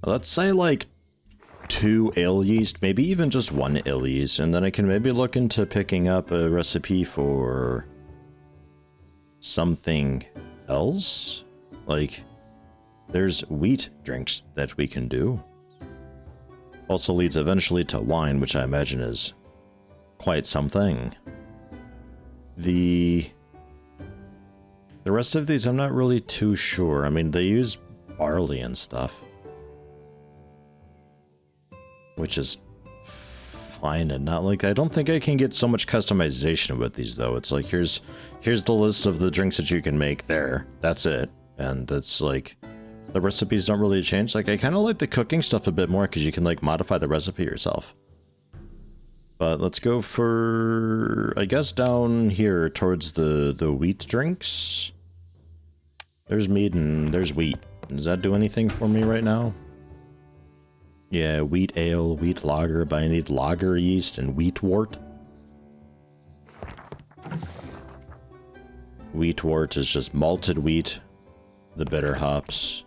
Let's say like 2 ale yeast, maybe even just 1 ale yeast, and then I can maybe look into picking up a recipe for something else. Like, there's wheat drinks that we can do. Also leads eventually to wine, which I imagine is quite something. The rest of these I'm not really too sure. I mean, they use barley and stuff, which is fine, and not like, I don't think I can get so much customization with these though. It's like, here's the list of the drinks that you can make there. That's it. And it's like, the recipes don't really change. Like, I kind of like the cooking stuff a bit more because you can like modify the recipe yourself. But let's go for, I guess, down here towards the wheat drinks. There's mead and there's wheat. Does that do anything for me right now? Yeah, wheat ale, wheat lager, but I need lager yeast and wheat wort. Wheat wort is just malted wheat, the bitter hops,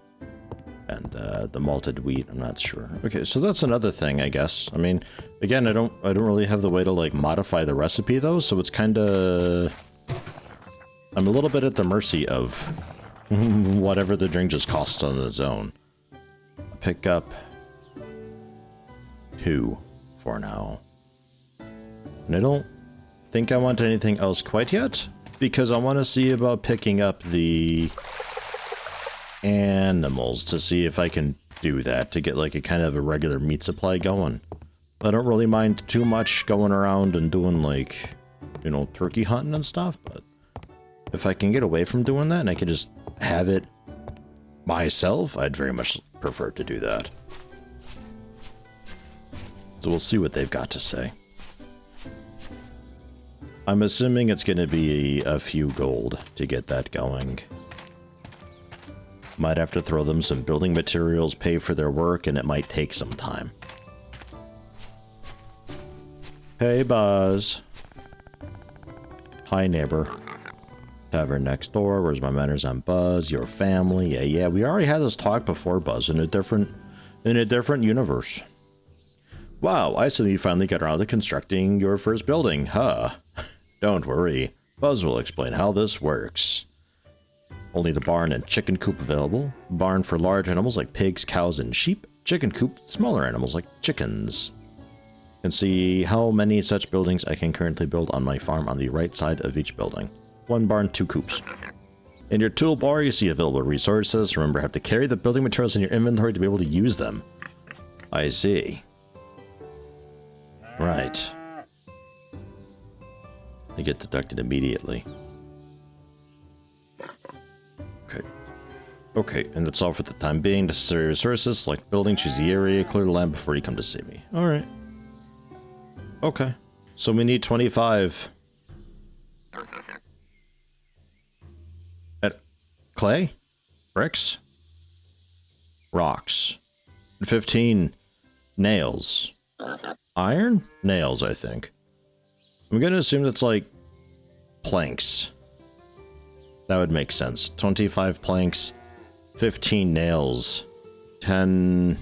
and the malted wheat. I'm not sure. Okay, so that's another thing, I guess. I mean, again, I don't really have the way to like modify the recipe though, so it's kind of, I'm a little bit at the mercy of whatever the drink just costs on its own. Pick up 2 for now. And I don't think I want anything else quite yet, because I want to see about picking up the animals to see if I can do that to get like a kind of a regular meat supply going. I don't really mind too much going around and doing like, you know, turkey hunting and stuff, but if I can get away from doing that and I can just have it myself, I'd very much prefer to do that. So we'll see what they've got to say. I'm assuming it's going to be a few gold to get that going. Might have to throw them some building materials, pay for their work, and it might take some time. Hey, Buzz. Hi, neighbor. Tavern next door. Where's my manners on Buzz? Your family. Yeah, we already had this talk before, Buzz, in a different universe. Wow, I see you finally got around to constructing your first building, huh? Don't worry. Buzz will explain how this works. Only the barn and chicken coop available. Barn for large animals like pigs, cows, and sheep. Chicken coop, smaller animals like chickens. You can see how many such buildings I can currently build on my farm on the right side of each building. 1 barn, 2 coops. In your toolbar, you see available resources. Remember, have to carry the building materials in your inventory to be able to use them. I see. Right. They get deducted immediately. Okay, and that's all for the time being. Necessary resources, select building, choose the area, clear the land before you come to see me. Alright. Okay. So we need 25. Clay? Bricks? Rocks. 15 nails. Iron? Nails, I think. I'm gonna assume that's like planks. That would make sense. 25 planks. 15 nails, 10...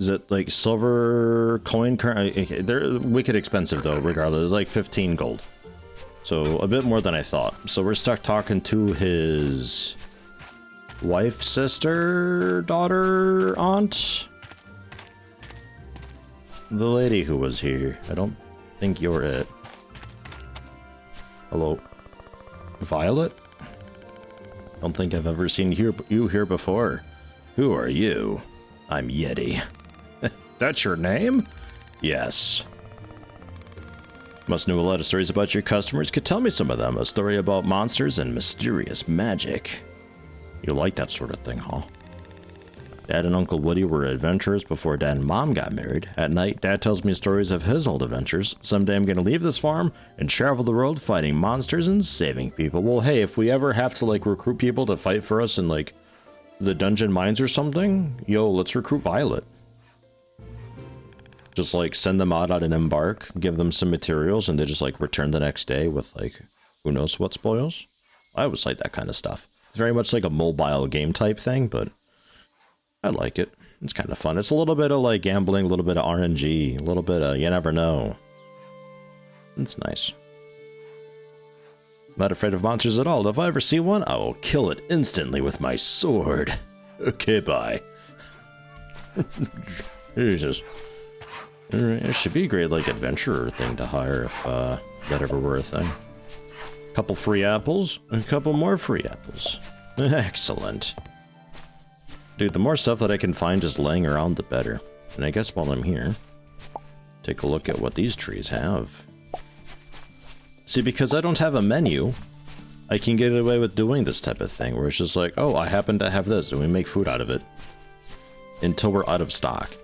Is it like silver coin? Okay, they're wicked expensive though, regardless. It's like 15 gold. So a bit more than I thought. So we're stuck talking to his wife, sister, daughter, aunt? The lady who was here. I don't think you're it. Hello? Violet? Don't think I've ever seen you here before. Who are you? I'm Yeti. That's your name? Yes. Must know a lot of stories about your customers. Could tell me some of them. A story about monsters and mysterious magic. You like that sort of thing, huh? Dad and Uncle Woody were adventurers before Dad and Mom got married. At night, Dad tells me stories of his old adventures. Someday I'm gonna leave this farm and travel the world fighting monsters and saving people. Well, hey, if we ever have to, like, recruit people to fight for us in, like, the dungeon mines or something, yo, let's recruit Violet. Just, like, send them out on an embark, give them some materials, and they just, like, return the next day with, like, who knows what spoils? I always like that kind of stuff. It's very much like a mobile game type thing, but I like it. It's kind of fun. It's a little bit of like gambling, a little bit of RNG, a little bit of you never know. It's nice. Not afraid of monsters at all. If I ever see one, I will kill it instantly with my sword. Okay, bye. Jesus. It should be a great like adventurer thing to hire if that ever were a thing. Couple free apples, a couple more free apples. Excellent. Dude, the more stuff that I can find just laying around, the better. And I guess while I'm here, take a look at what these trees have. See, because I don't have a menu, I can get away with doing this type of thing, where it's just like, oh, I happen to have this, and we make food out of it. Until we're out of stock.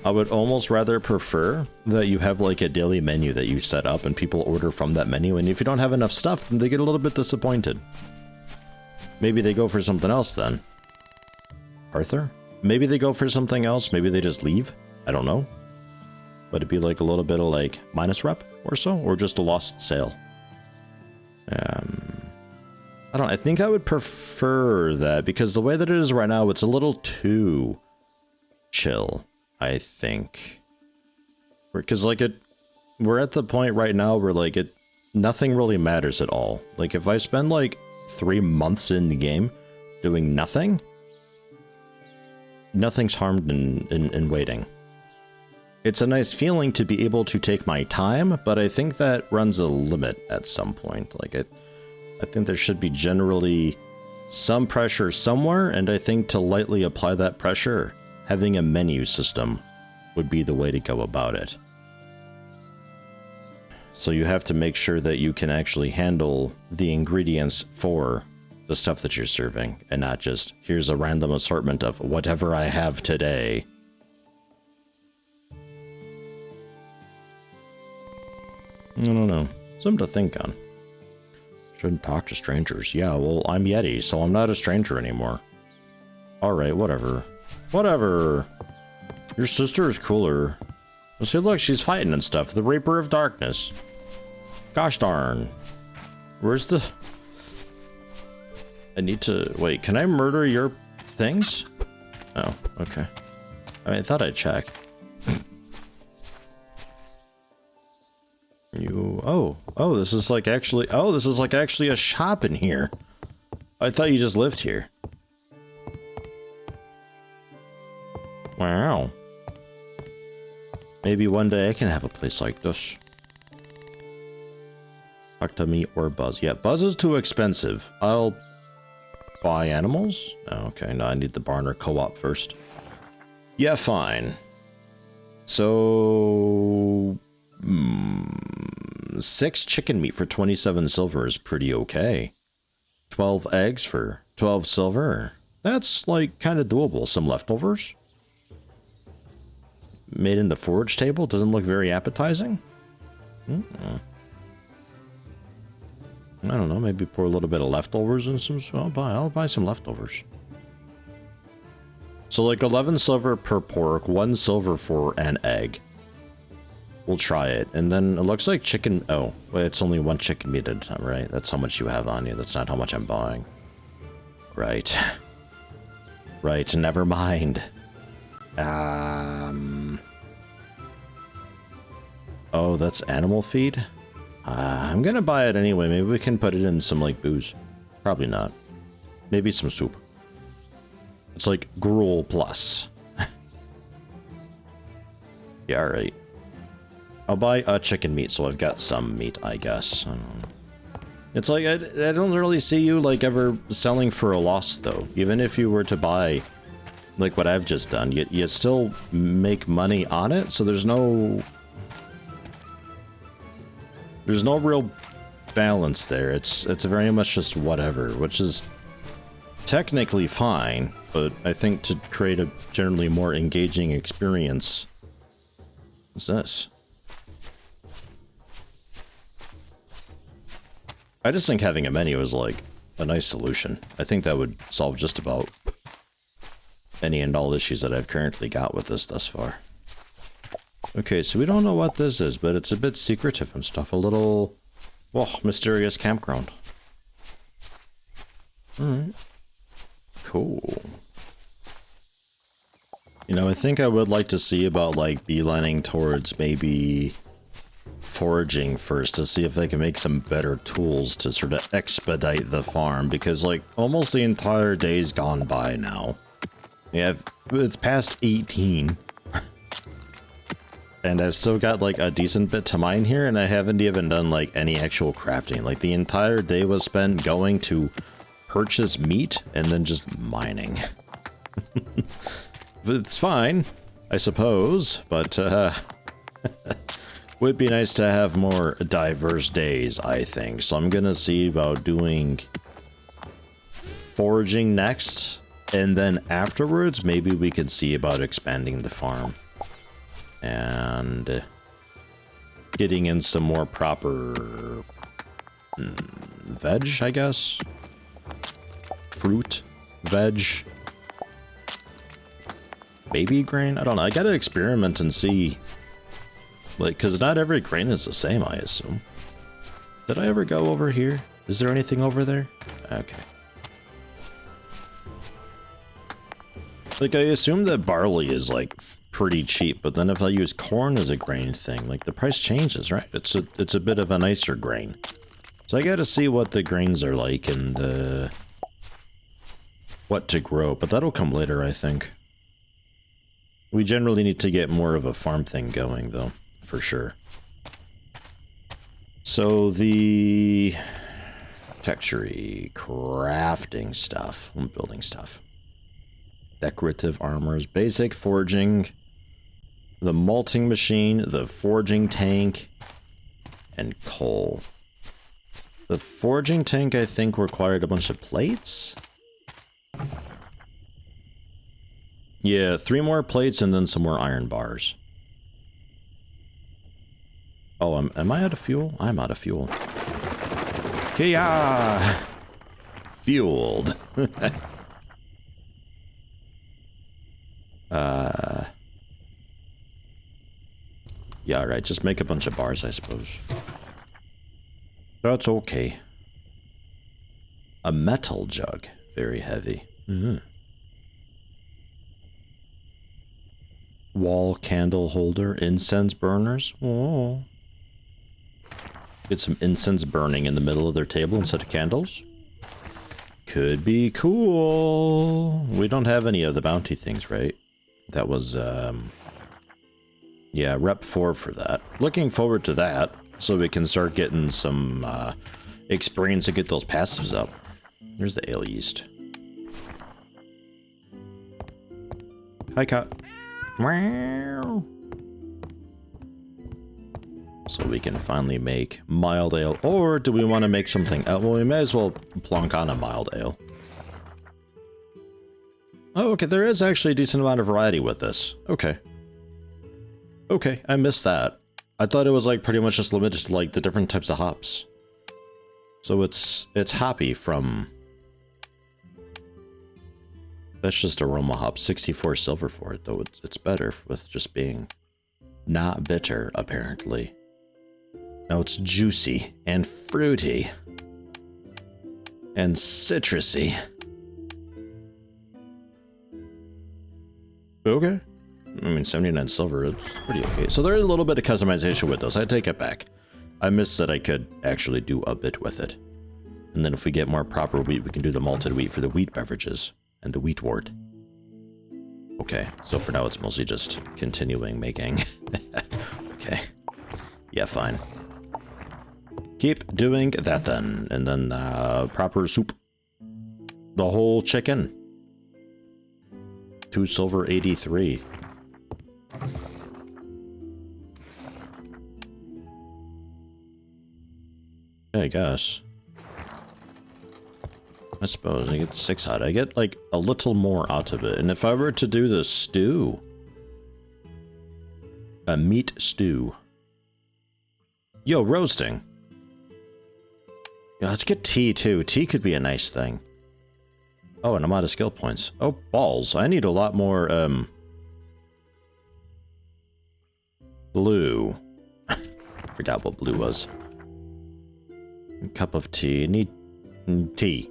I would almost rather prefer that you have like a daily menu that you set up and people order from that menu, and if you don't have enough stuff, then they get a little bit disappointed. Maybe they go for something else then. Arthur? Maybe they go for something else, maybe they just leave? I don't know. But it'd be like a little bit of like minus rep or so, or just a lost sale. I think I would prefer that, because the way that it is right now, it's a little too chill. I think, because like we're at the point right now where like nothing really matters at all. Like if I spend like 3 months in the game doing nothing, nothing's harmed in waiting. It's a nice feeling to be able to take my time, but I think that runs a limit at some point. Like I think there should be generally some pressure somewhere, and I think to lightly apply that pressure, having a menu system would be the way to go about it. So you have to make sure that you can actually handle the ingredients for the stuff that you're serving, and not just, here's a random assortment of whatever I have today. I don't know. Something to think on. Shouldn't talk to strangers. Yeah, well, I'm Yeti, so I'm not a stranger anymore. Alright, whatever. Whatever. Your sister is cooler. Well, see, look, she's fighting and stuff. The Reaper of Darkness. Gosh darn. Where's the... I need to... Wait, can I murder your things? Oh, okay. I thought I'd check. You... Oh, this is like actually... Oh, this is like actually a shop in here. I thought you just lived here. Wow. Maybe one day I can have a place like this. Talk to me or Buzz. Yeah, Buzz is too expensive. I'll buy animals? Oh, okay, no, I need the barn or co-op first. Yeah, fine. So... 6 chicken meat for 27 silver is pretty okay. 12 eggs for 12 silver. That's, like, kind of doable. Some leftovers. Made in the forage table. Doesn't look very appetizing. I don't know. Maybe pour a little bit of leftovers in some... I'll buy some leftovers. So, like, 11 silver per pork. 1 silver for an egg. We'll try it. And then it looks like chicken... Oh, well, it's only 1 chicken meat at a time, right? That's how much you have on you. That's not how much I'm buying. Right. Right, never mind. Oh, that's animal feed? I'm gonna buy it anyway. Maybe we can put it in some, like, booze. Probably not. Maybe some soup. It's like gruel plus. Yeah, alright. I'll buy chicken meat, so I've got some meat, I guess. I don't know. It's like, I don't really see you, like, ever selling for a loss, though. Even if you were to buy, like, what I've just done, you still make money on it, so there's no real balance there. It's very much just whatever, which is technically fine, but I think to create a generally more engaging experience... What's this? I just think having a menu is, like, a nice solution. I think that would solve just about any and all issues that I've currently got with this thus far. Okay, so we don't know what this is, but it's a bit secretive and stuff. A little, well, mysterious campground. Alright. Cool. You know, I think I would like to see about, like, beelining towards maybe foraging first to see if I can make some better tools to sort of expedite the farm, because, like, almost the entire day's gone by now. Yeah, it's past 18. And I've still got, like, a decent bit to mine here, and I haven't even done, like, any actual crafting. Like, the entire day was spent going to purchase meat and then just mining. It's fine, I suppose, but would be nice to have more diverse days, I think. So I'm gonna see about doing foraging next, and then afterwards maybe we can see about expanding the farm and getting in some more proper veg, I guess. Fruit, veg. Baby grain? I don't know. I gotta experiment and see. Like, because not every grain is the same, I assume. Did I ever go over here? Is there anything over there? Okay. Like, I assume that barley is, like, pretty cheap, but then if I use corn as a grain thing, like, the price changes, right? It's a bit of a nicer grain. So I gotta see what the grains are like and, what to grow, but that'll come later, I think. We generally need to get more of a farm thing going, though, for sure. So the textury, crafting stuff, building stuff, decorative armors, basic forging, the malting machine, the forging tank, and coal. The forging tank, I think, required a bunch of plates. Yeah, 3 more plates and then some more iron bars. Oh, am I out of fuel? I'm out of fuel. Hiya! Fueled. Yeah, alright, just make a bunch of bars, I suppose. That's okay. A metal jug. Very heavy. Mm-hmm. Wall candle holder, incense burners. Oh. Get some incense burning in the middle of their table instead of candles. Could be cool. We don't have any of the bounty things, right? That was, yeah, rep 4 for that. Looking forward to that, so we can start getting some experience to get those passives up. There's the ale yeast. Hi, cat. So we can finally make mild ale, or do we want to make something else? Well, we may as well plonk on a mild ale. Oh, okay, there is actually a decent amount of variety with this. Okay. Okay, I missed that. I thought it was like pretty much just limited to like the different types of hops. So it's hoppy from... That's just aroma hop. 64 silver for it, though. It's better with just being not bitter, apparently. No, it's juicy and fruity and citrusy. Okay. I mean, 79 silver, it's pretty okay. So there's a little bit of customization with those. I take it back. I missed that I could actually do a bit with it. And then if we get more proper wheat, we can do the malted wheat for the wheat beverages. And the wheat wort. Okay, so for now it's mostly just continuing making. Okay. Yeah, fine. Keep doing that then. And then proper soup. The whole chicken. 2 silver 83. Yeah, I guess. I suppose I get 6 out. I get like a little more out of it. And if I were to do the stew, a meat stew. Yo, roasting. Yeah, let's get tea too. Tea could be a nice thing. Oh, and I'm out of skill points. Oh, balls. I need a lot more, blue. Forgot what blue was. A cup of tea. Need tea.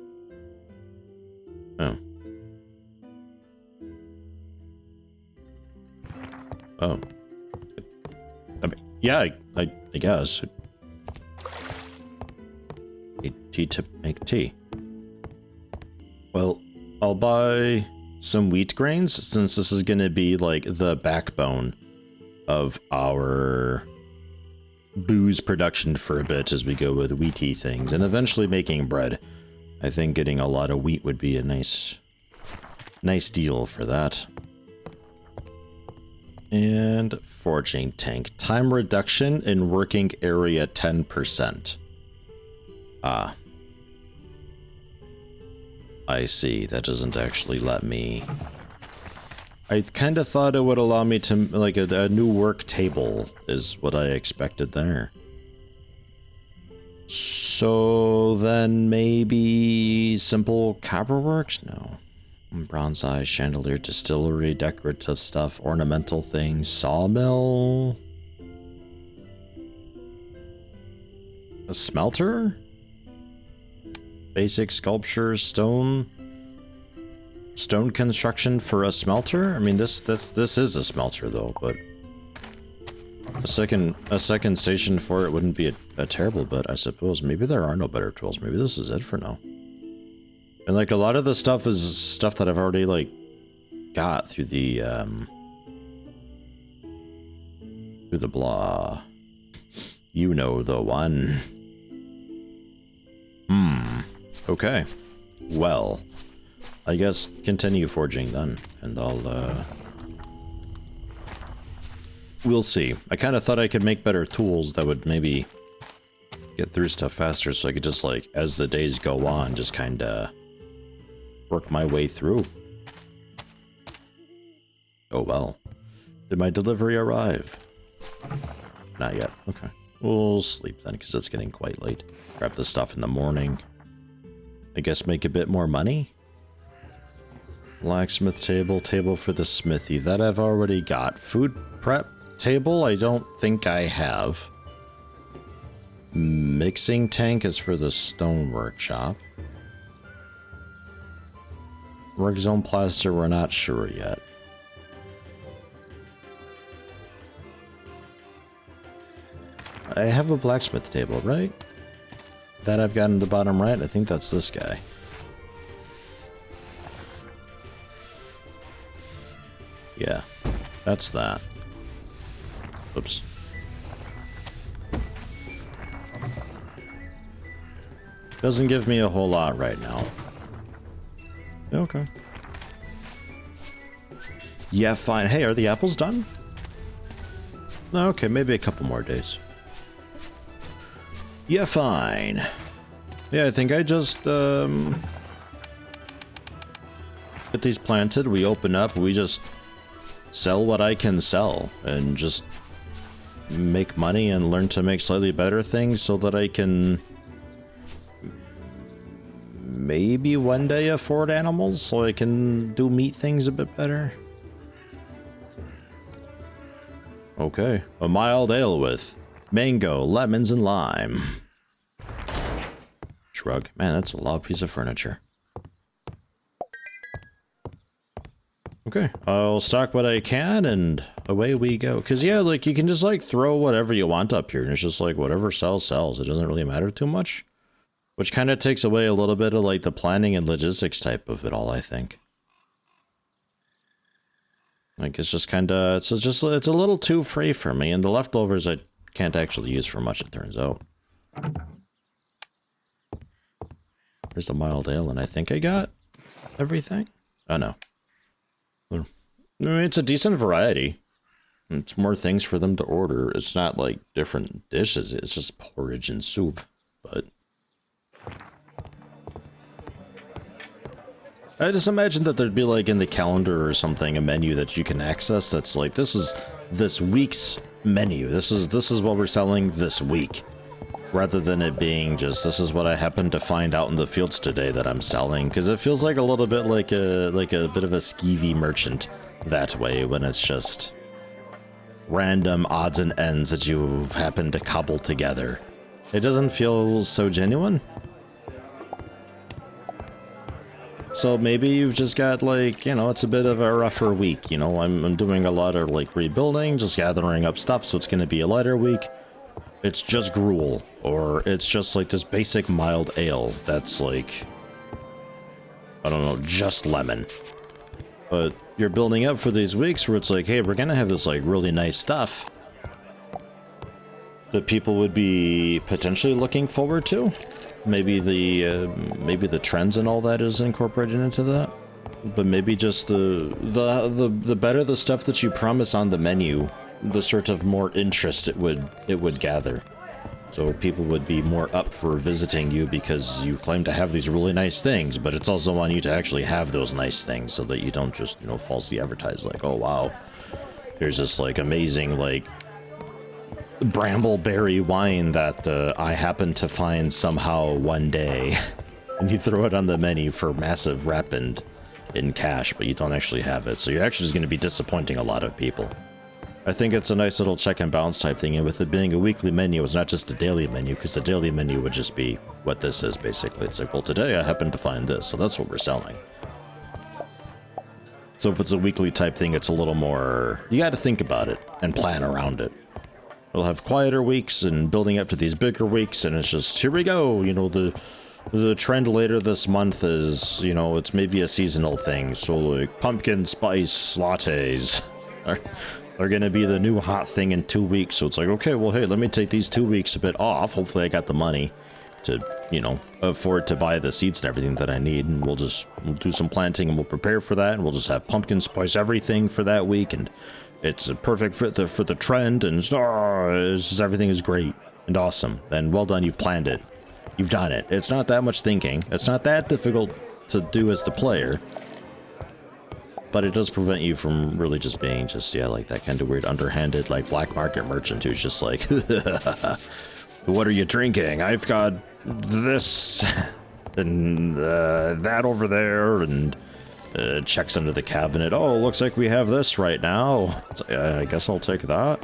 Oh. Oh. I mean, yeah, I guess. Need tea to make tea. Well, I'll buy some wheat grains since this is going to be like the backbone of our booze production for a bit as we go with wheaty things and eventually making bread. I think getting a lot of wheat would be a nice deal for that. And foraging tank. Time reduction in working area 10%. Ah. I see. That doesn't actually let me... I kind of thought it would allow me to, like, a new work table is what I expected there. So then maybe simple copperworks? No. Bronze eye, chandelier, distillery, decorative stuff, ornamental things, sawmill. A smelter? Basic sculpture, stone construction for a smelter? I mean, this is a smelter though, but a second station for it wouldn't be a terrible bet, I suppose. Maybe there are no better tools. Maybe this is it for now. And like a lot of the stuff is stuff that I've already like got through the blah. You know the one. Okay. Well, I guess continue forging then, and I'll we'll see. I kind of thought I could make better tools that would maybe get through stuff faster, so I could just like, as the days go on, just kind of work my way through. Oh well. Did my delivery arrive? Not yet. Okay. We'll sleep then, because it's getting quite late. Grab the stuff in the morning. I guess make a bit more money? Blacksmith table, table for the smithy. That I've already got. Food prep table, I don't think I have. Mixing tank is for the stone workshop. Work zone plaster, we're not sure yet. I have a blacksmith table, right? That I've got in the bottom right. I think that's this guy. Yeah, that's that. Oops. Doesn't give me a whole lot right now. Okay. Yeah, fine. Hey, are the apples done? Okay, maybe a couple more days. Yeah, fine. Yeah, I think I just, get these planted, we open up, we just sell what I can sell, and just make money and learn to make slightly better things so that I can maybe one day afford animals so I can do meat things a bit better. Okay, a mild ale with mango, lemons, and lime. Shrug. Man, that's a loud piece of furniture. Okay, I'll stock what I can, and away we go. Because, yeah, like, you can just, like, throw whatever you want up here, and it's just, like, whatever sells, sells. It doesn't really matter too much. Which kind of takes away a little bit of, like, the planning and logistics type of it all, I think. Like, it's just kind of, it's a little too free for me, and the leftovers I can't actually use for much, it turns out. There's a mild ale, and I think I got everything. Oh, no. I mean, it's a decent variety. It's more things for them to order. It's not like different dishes. It's just porridge and soup. But I just imagine that there'd be like in the calendar or something a menu that you can access that's like, this is this week's menu. This is what we're selling this week. Rather than it being just, this is what I happened to find out in the fields today that I'm selling, because it feels like a little bit like a bit of a skeevy merchant that way, when it's just random odds and ends that you've happened to cobble together. It doesn't feel so genuine. So maybe you've just got like, you know, it's a bit of a rougher week. You know, I'm doing a lot of like rebuilding, just gathering up stuff. So it's going to be a lighter week. It's just gruel, or it's just like this basic mild ale that's like, I don't know, just lemon. But you're building up for these weeks where it's like, hey, we're going to have this like really nice stuff that people would be potentially looking forward to. Maybe the trends and all that is incorporated into that. But maybe just the better the stuff that you promise on the menu, the sort of more interest it would gather. So people would be more up for visiting you because you claim to have these really nice things, but it's also on you to actually have those nice things so that you don't just, you know, falsely advertise like, oh wow, here's this like amazing like brambleberry wine that I happened to find somehow one day, and you throw it on the menu for massive rep and in cash, but you don't actually have it. So you're actually just going to be disappointing a lot of people. I think it's a nice little check and balance type thing, and with it being a weekly menu, it's not just a daily menu, because the daily menu would just be what this is, basically. It's like, well, today I happened to find this, so that's what we're selling. So if it's a weekly type thing, it's a little more, you got to think about it and plan around it. We'll have quieter weeks and building up to these bigger weeks, and it's just, here we go. You know, the trend later this month is, you know, it's maybe a seasonal thing. So like pumpkin spice lattes are going to be the new hot thing in 2 weeks. So it's like, okay, well, hey, let me take these 2 weeks a bit off. Hopefully I got the money to, you know, afford to buy the seeds and everything that I need. And we'll do some planting and we'll prepare for that. And we'll just have pumpkin spice everything for that week. And it's a perfect fit for the trend, and it's just, everything is great and awesome. And well done, you've planned it. You've done it. It's not that much thinking. It's not that difficult to do as the player. But it does prevent you from really just being just, yeah, like that kind of weird underhanded, like black market merchant who's just like, what are you drinking? I've got this and that over there, and checks under the cabinet. Oh, looks like we have this right now. I guess I'll take that.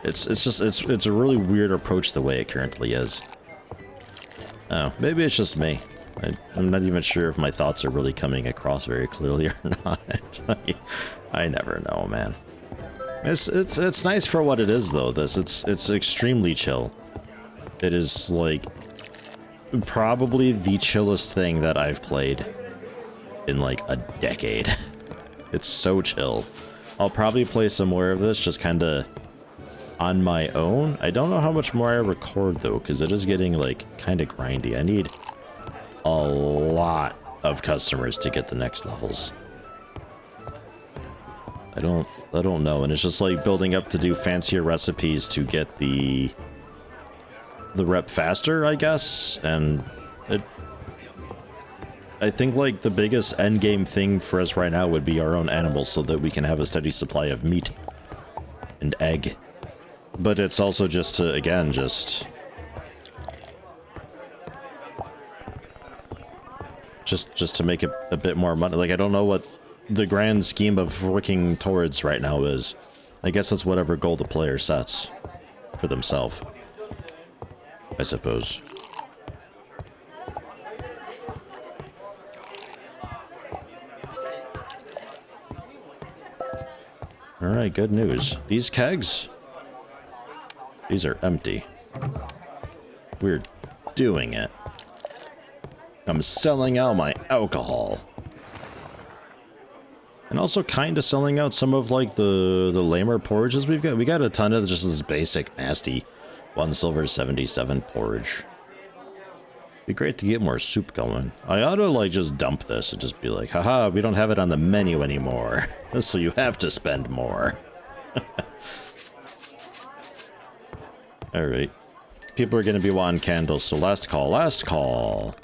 It's a really weird approach the way it currently is. Oh, maybe it's just me. I'm not even sure if my thoughts are really coming across very clearly or not. I never know, man. It's nice for what it is though. It's extremely chill. It is like probably the chillest thing that I've played in like a decade. It's so chill. I'll probably play some more of this just kind of on my own. I don't know how much more I record though, because it is getting like kind of grindy. I need a lot of customers to get the next levels. I don't know, and it's just like building up to do fancier recipes to get the rep faster, I guess, and I think like the biggest end game thing for us right now would be our own animals so that we can have a steady supply of meat and egg. But it's also just to, again, just to make it a bit more money. Like, I don't know what the grand scheme of working towards right now is. I guess it's whatever goal the player sets for themselves, I suppose. Alright, good news. These kegs, these are empty. We're doing it. I'm selling out my alcohol. And also kind of selling out some of like the lamer porridges we've got. We got a ton of just this basic nasty 1 silver 77 porridge. Be great to get more soup going. I ought to like just dump this and just be like, haha, we don't have it on the menu anymore. So you have to spend more. Alright. People are gonna be wanting candles, so last call, last call.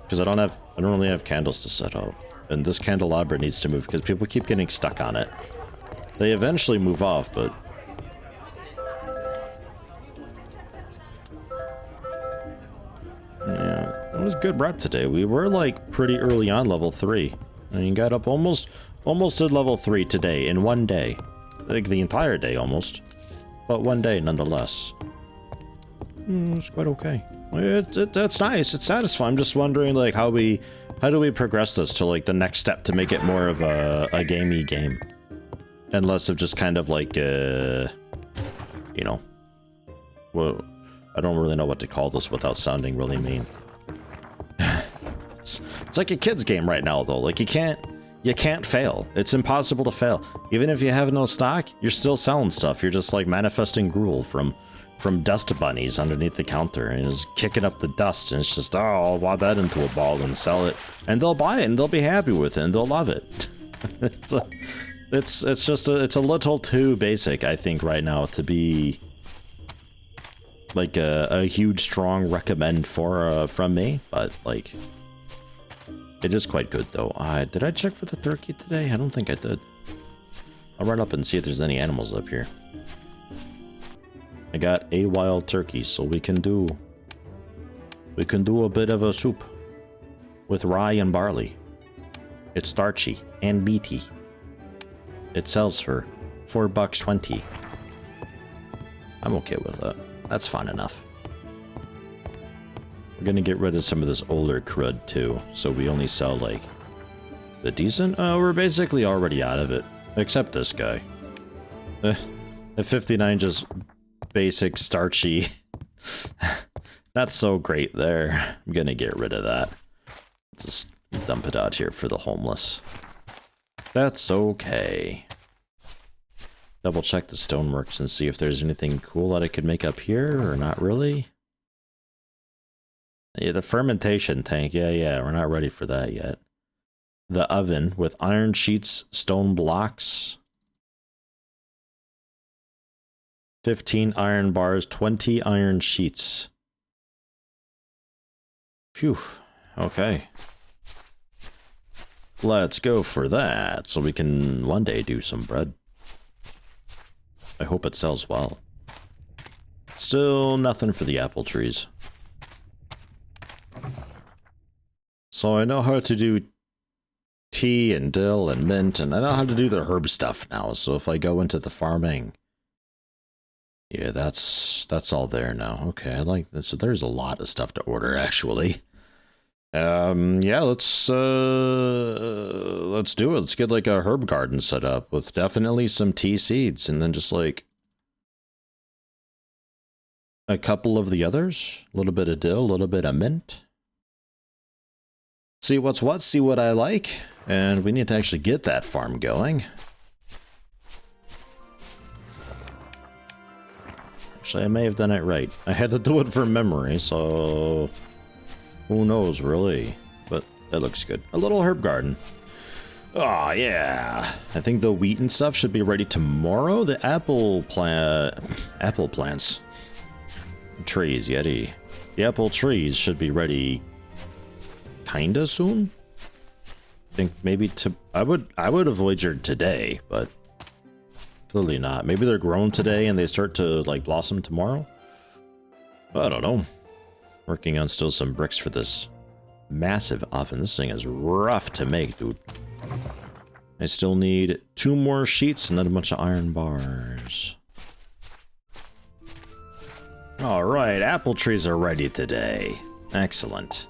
Because I don't really have candles to set out. And this candelabra needs to move because people keep getting stuck on it. They eventually move off, but yeah, it was good rep today. We were like pretty early on level 3. And you got up almost at level 3 today in one day. Like the entire day almost. But one day nonetheless. it's quite okay. That's nice. It's satisfying. I'm just wondering, like, how do we progress this to, like, the next step to make it more of a gamey game? And less of just kind of like, you know, well, I don't really know what to call this without sounding really mean. It's like a kid's game right now, though. Like, you can't fail. It's impossible to fail. Even if you have no stock, you're still selling stuff. You're just like manifesting gruel from dust bunnies underneath the counter and just kicking up the dust, and it's just, oh, I'll wad that into a ball and sell it, and they'll buy it and they'll be happy with it and they'll love it. It's a little too basic, I think, right now to be like a huge, strong recommend from me, but like, it is quite good though. Did I check for the turkey today? I don't think I did. I'll run up and see if there's any animals up here. I got a wild turkey, so we can do a bit of a soup with rye and barley. It's starchy and meaty. It sells for $4.20. I'm okay with that. That's fine enough. We're gonna get rid of some of this older crud too, so we only sell like the decent. We're basically already out of it, except this guy. The 59 just basic starchy. Not so great there. I'm gonna get rid of that. Just dump it out here for the homeless. That's okay. Double check the stoneworks and see if there's anything cool that I could make up here, or not really. Yeah, the fermentation tank. Yeah, we're not ready for that yet. The oven with iron sheets, stone blocks. 15 iron bars, 20 iron sheets. Phew. Okay. Let's go for that, so we can one day do some bread. I hope it sells well. Still nothing for the apple trees. So I know how to do tea and dill and mint, and I know how to do the herb stuff now, so if I go into the farming... Yeah, that's all there now. Okay, I like this. So there's a lot of stuff to order, actually. Yeah, let's do it. Let's get like a herb garden set up with definitely some tea seeds, and then just like a couple of the others. A little bit of dill, a little bit of mint. See what's what, see what I like, and we need to actually get that farm going. Actually, I may have done it right. I had to do it from memory, so who knows, really? But it looks good. A little herb garden. Oh, yeah. I think the wheat and stuff should be ready tomorrow. The apple plants. Trees, Yeti. The apple trees should be ready kinda soon. I think maybe I would have wagered today, but clearly not. Maybe they're grown today and they start to like blossom tomorrow. I don't know. Working on still some bricks for this massive oven. This thing is rough to make, dude. I still need 2 more sheets and then a bunch of iron bars. Alright, apple trees are ready today. Excellent.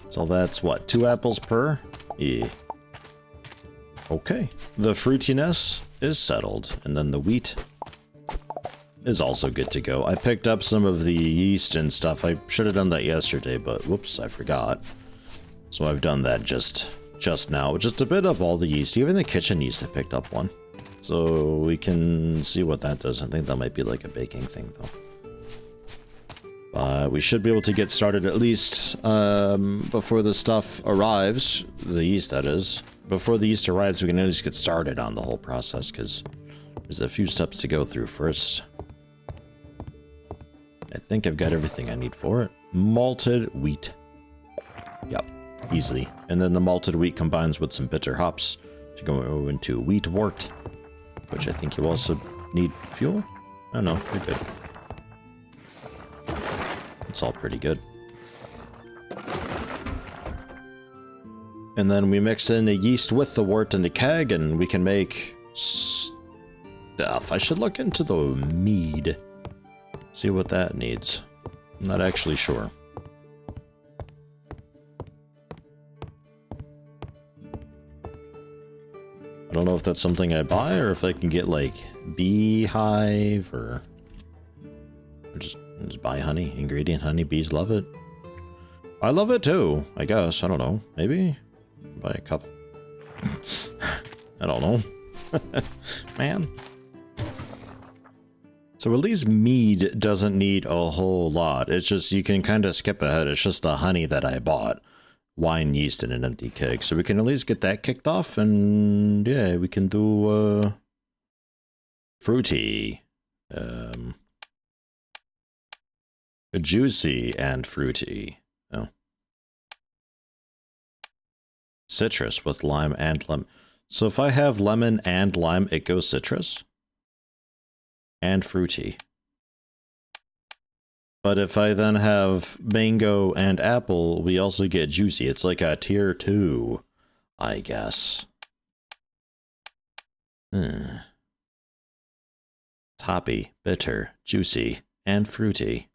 So that's what, 2 apples per? Yeah. Okay. The fruitiness is settled, and then the wheat is also good to go. I picked up some of the yeast and stuff. I should have done that yesterday, but whoops, I forgot. So I've done that just now. Just a bit of all the yeast. Even the kitchen yeast, I picked up one. So we can see what that does. I think that might be like a baking thing, though. We should be able to get started at least before the stuff arrives. The yeast, that is. Before the yeast arrives, we can at least get started on the whole process, because there's a few steps to go through first. I think I've got everything I need for it. Malted wheat. Yep, easily. And then the malted wheat combines with some bitter hops to go into wheat wort, which I think you also need fuel. Oh no, you're good. It's all pretty good. And then we mix in the yeast with the wort and the keg, and we can make stuff. I should look into the mead. See what that needs. I'm not actually sure. I don't know if that's something I buy or if I can get like beehive or just buy honey. Ingredient honey, bees love it. I love it too, I guess. I don't know. Maybe buy a couple. I don't know. Man. So at least mead doesn't need a whole lot. It's just you can kind of skip ahead. It's just the honey that I bought. Wine yeast in an empty keg. So we can at least get that kicked off, and yeah, we can do fruity. Juicy and fruity. Oh. Citrus with lime and lemon. So if I have lemon and lime, it goes citrus and fruity. But if I then have mango and apple, we also get juicy. It's like a tier 2, I guess. Hoppy, bitter, juicy, and fruity.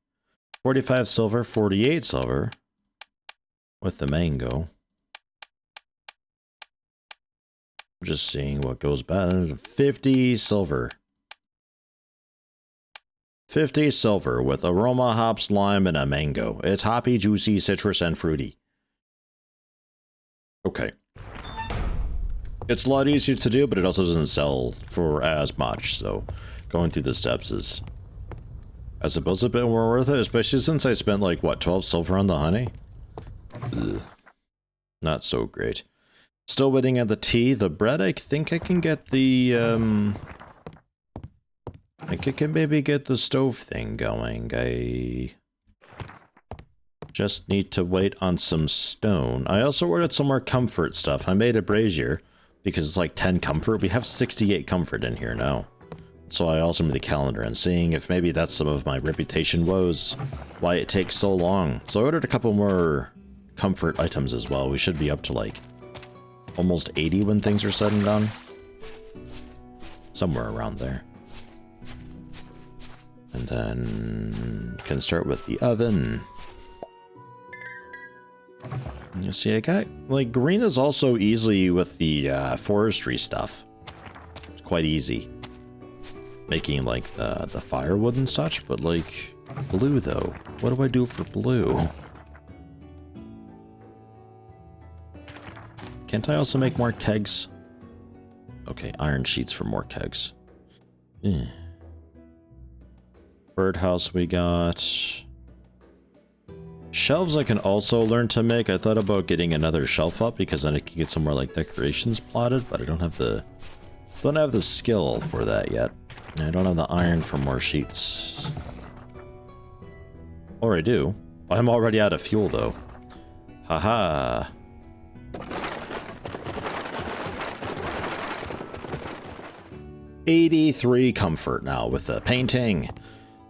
45 silver, 48 silver with the mango. I'm just seeing what goes bad. 50 silver. 50 silver with aroma, hops, lime, and a mango. It's hoppy, juicy, citrus, and fruity. Okay. It's a lot easier to do, but it also doesn't sell for as much, so going through the steps is, I suppose, a bit more worth it, especially since I spent, like, what, 12 silver on the honey? Ugh. Not so great. Still waiting on the tea. The bread, I think I can get the, I can maybe get the stove thing going. I just need to wait on some stone. I also ordered some more comfort stuff. I made a brazier because it's like 10 comfort. We have 68 comfort in here now. So I also made the calendar and seeing if maybe that's some of my reputation woes, why it takes so long. So I ordered a couple more comfort items as well. We should be up to like almost 80 when things are said and done. Somewhere around there. And then can start with the oven. You see, I got, like, green is also easy with the forestry stuff. It's quite easy. Making, like, the firewood and such, but, like, blue, though. What do I do for blue? Can't I also make more kegs? Okay, iron sheets for more kegs. Yeah. Birdhouse we got. Shelves I can also learn to make. I thought about getting another shelf up because then I can get some more like decorations plotted, but I don't have the skill for that yet. And I don't have the iron for more sheets. Or I do. I'm already out of fuel though. Haha. $83 comfort now with the painting.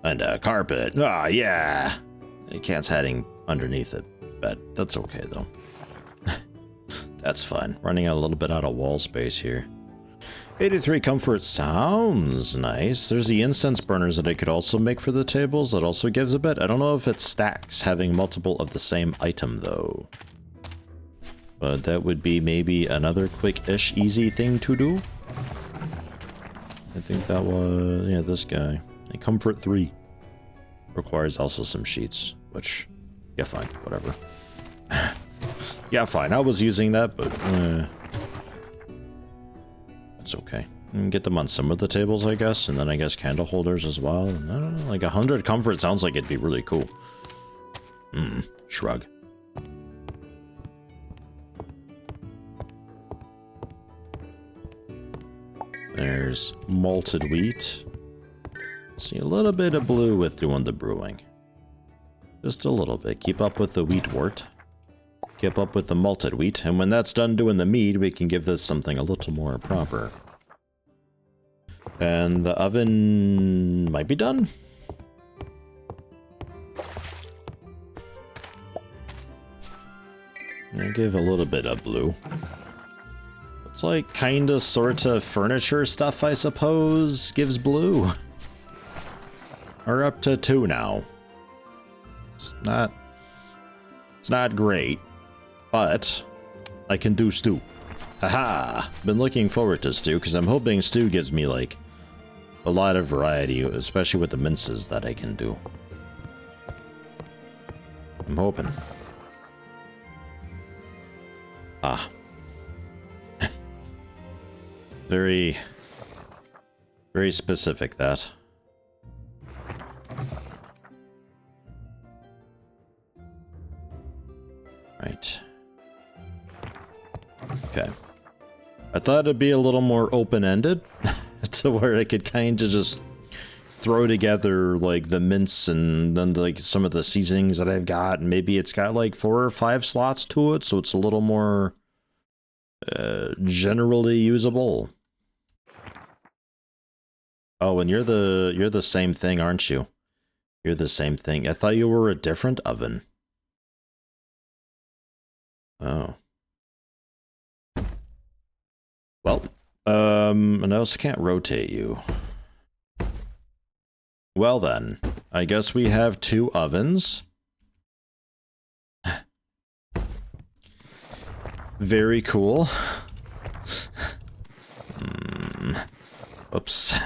And a carpet. Ah, yeah. The cat's hiding underneath it, but that's okay though. That's fine. Running a little bit out of wall space here. 83 comfort sounds nice. There's the incense burners that I could also make for the tables. That also gives a bit. I don't know if it stacks having multiple of the same item though. But that would be maybe another quick-ish easy thing to do. I think that was, yeah, this guy. A comfort 3 requires also some sheets, which, yeah, fine, whatever. Yeah, fine, I was using that, but it's okay. You can get them on some of the tables, I guess, and then I guess candle holders as well. And I don't know, like 100 comfort sounds like it'd be really cool. Shrug. There's malted wheat. See, a little bit of blue with doing the brewing. Just a little bit. Keep up with the wheat wort. Keep up with the malted wheat. And when that's done doing the mead, we can give this something a little more proper. And the oven might be done. I give a little bit of blue. It's like kinda sorta furniture stuff, I suppose, gives blue. are up to 2 now. It's not great, but I can do stew. Haha! Been looking forward to stew because I'm hoping stew gives me like a lot of variety, especially with the minces that I can do. I'm hoping. Ah. Very specific, that. Right. Okay. I thought it'd be a little more open-ended, to where I could kind of just throw together, like, the mince and then, like, some of the seasonings that I've got, and maybe it's got, like, 4 or 5 slots to it, so it's a little more, generally usable. Oh, and you're the same thing, aren't you? You're the same thing. I thought you were a different oven. Oh. Well, and I also can't rotate you. Well then, I guess we have 2 ovens. Very cool. Oops.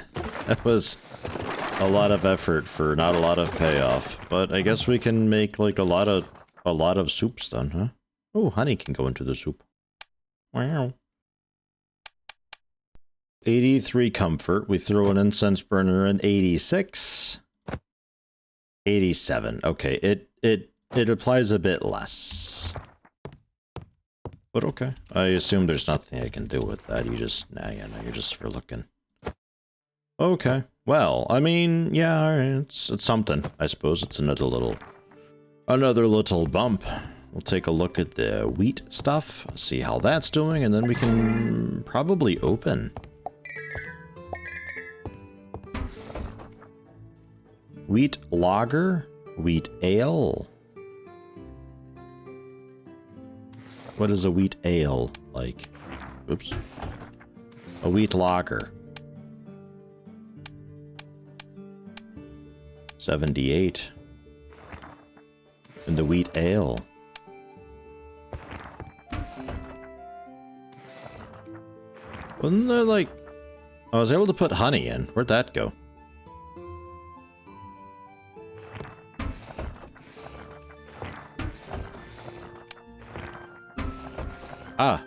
That was a lot of effort for not a lot of payoff. But I guess we can make like a lot of soups then, huh? Oh, honey can go into the soup. Wow. 83 comfort. We throw an incense burner in 86. 87. Okay, it applies a bit less. But okay. I assume there's nothing I can do with that. You just, nah, yeah, no, you're just for looking. Okay. Well, I mean, yeah, all right, it's something. I suppose it's another little bump. We'll take a look at the wheat stuff, see how that's doing, and then we can probably open. Wheat lager, wheat ale. What is a wheat ale like? Oops. A wheat lager. 78. And the wheat ale. Wasn't there like... I was able to put honey in. Where'd that go? Ah.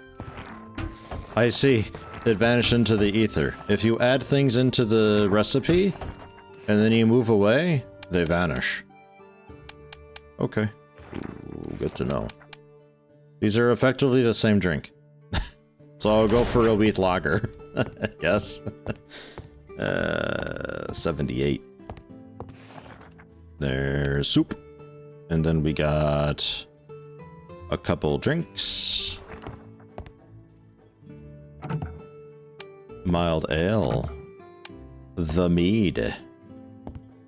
I see. It vanished into the ether. If you add things into the recipe, and then you move away, they vanish. Okay. Ooh, good to know. These are effectively the same drink. So I'll go for a wheat lager. Yes. 78. There's soup. And then we got a couple drinks. Mild ale. The mead.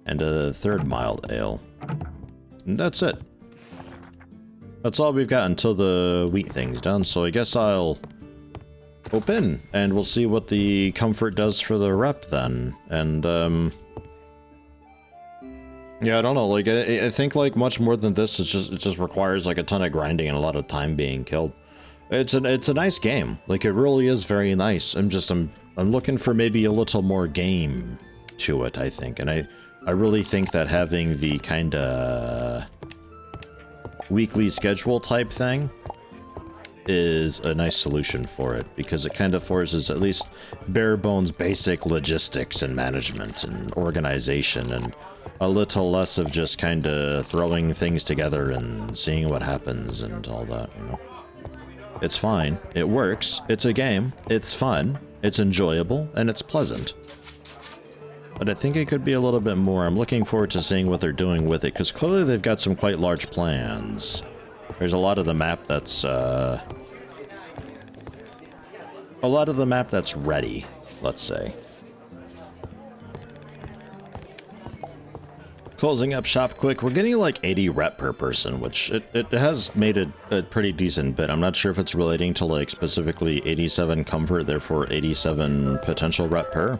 And a 3rd mild ale. And that's it. That's all we've got until the wheat thing's done, so I guess I'll open, and we'll see what the comfort does for the rep then. And, yeah, I don't know, like, I think, like, much more than this, it just requires, like, a ton of grinding and a lot of time being killed. It's a nice game. Like, it really is very nice. I'm looking for maybe a little more game to it, I think, and I really think that having the kinda weekly schedule type thing is a nice solution for it, because it kind of forces at least bare bones basic logistics and management and organization, and a little less of just kind of throwing things together and seeing what happens and all that, you know. It's fine. It works. It's a game. It's fun. It's enjoyable, and it's pleasant. But I think it could be a little bit more. I'm looking forward to seeing what they're doing with it, because clearly they've got some quite large plans. There's a lot of the map that's, ready, let's say. Closing up shop quick. We're getting like 80 rep per person, which it has made it a pretty decent bit. I'm not sure if it's relating to like specifically 87 comfort, therefore 87 potential rep per.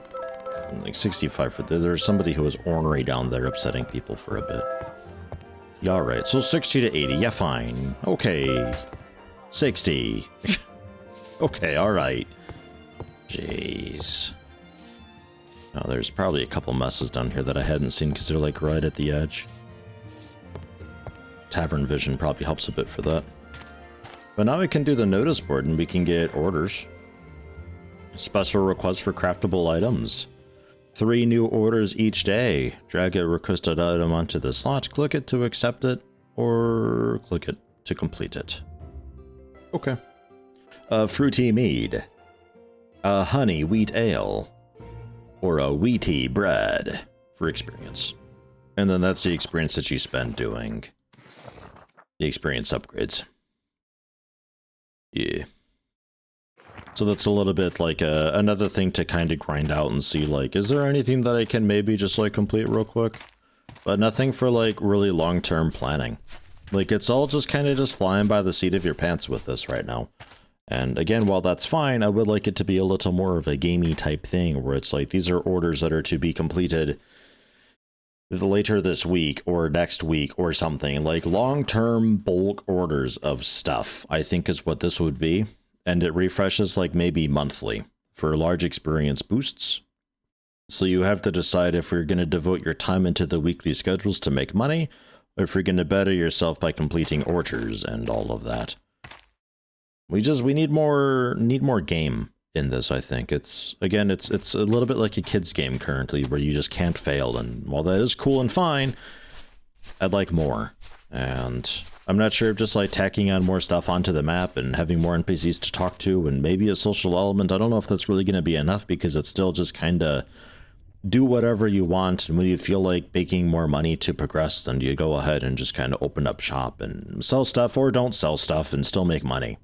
Like 65 for there's somebody who was ornery down there upsetting people for a bit. Yeah, alright. So 60 to 80. Yeah, fine. Okay. 60. Okay, alright. Jeez. Now there's probably a couple messes down here that I hadn't seen because they're like right at the edge. Tavern vision probably helps a bit for that. But now we can do the notice board and we can get orders. Special requests for craftable items. 3 new orders each day. Drag a requested item onto the slot, click it to accept it, or click it to complete it. Okay. A fruity mead. A honey wheat ale. Or a wheaty bread for experience. And then that's the experience that you spend doing the experience upgrades. Yeah. So that's a little bit like another thing to kind of grind out and see, like, is there anything that I can maybe just like complete real quick? But nothing for like really long-term planning. Like, it's all just kind of just flying by the seat of your pants with this right now. And again, while that's fine, I would like it to be a little more of a gamey type thing where it's like, these are orders that are to be completed later this week or next week or something. Like long-term bulk orders of stuff, I think is what this would be. And it refreshes like maybe monthly for large experience boosts. So you have to decide if you're going to devote your time into the weekly schedules to make money, or if you're going to better yourself by completing orders and all of that. We need more game in this, I think. It's a little bit like a kid's game currently where you just can't fail, and while that is cool and fine, I'd like more. And I'm not sure if just like tacking on more stuff onto the map and having more NPCs to talk to and maybe a social element, I don't know if that's really going to be enough, because it's still just kind of do whatever you want, and when you feel like making more money to progress, then you go ahead and just kind of open up shop and sell stuff, or don't sell stuff and still make money.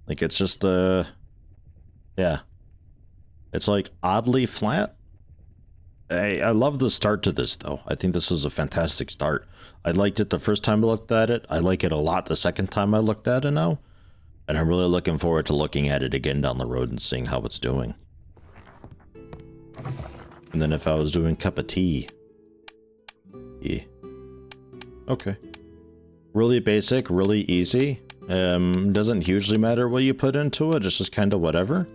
Like, it's just yeah, it's like oddly flat. I love the start to this though. I think this is a fantastic start. I liked it the first time I looked at it. I like it a lot the second time I looked at it now. And I'm really looking forward to looking at it again down the road and seeing how it's doing. And then if I was doing cup of tea. Yeah. Okay. Really basic, really easy. Doesn't hugely matter what you put into it. It's just kind of whatever.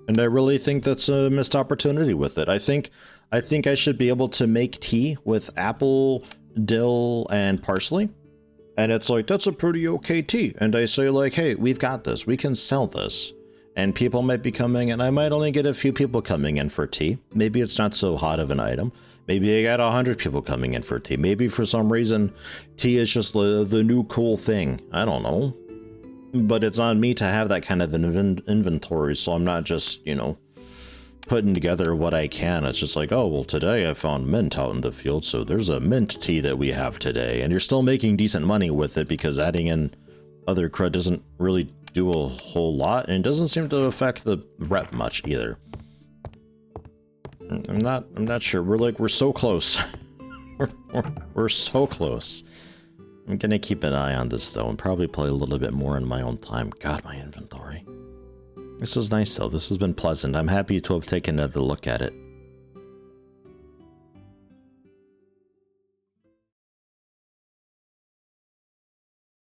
And I really think that's a missed opportunity with it. I think I should be able to make tea with apple, dill, and parsley. And it's like, that's a pretty okay tea. And I say like, hey, we've got this. We can sell this. And people might be coming, and I might only get a few people coming in for tea. Maybe it's not so hot of an item. Maybe I got 100 people coming in for tea. Maybe for some reason, tea is just the new cool thing. I don't know. But it's on me to have that kind of an inventory, so I'm not just, you know, putting together what I can. It's just like, oh, well, today I found mint out in the field, so there's a mint tea that we have today. And you're still making decent money with it, because adding in other crud doesn't really do a whole lot, and it doesn't seem to affect the rep much either. I'm not sure. We're so close. we're so close. I'm gonna keep an eye on this though, and probably play a little bit more in my own time. God, my inventory. This is nice though. This has been pleasant. I'm happy to have taken another look at it.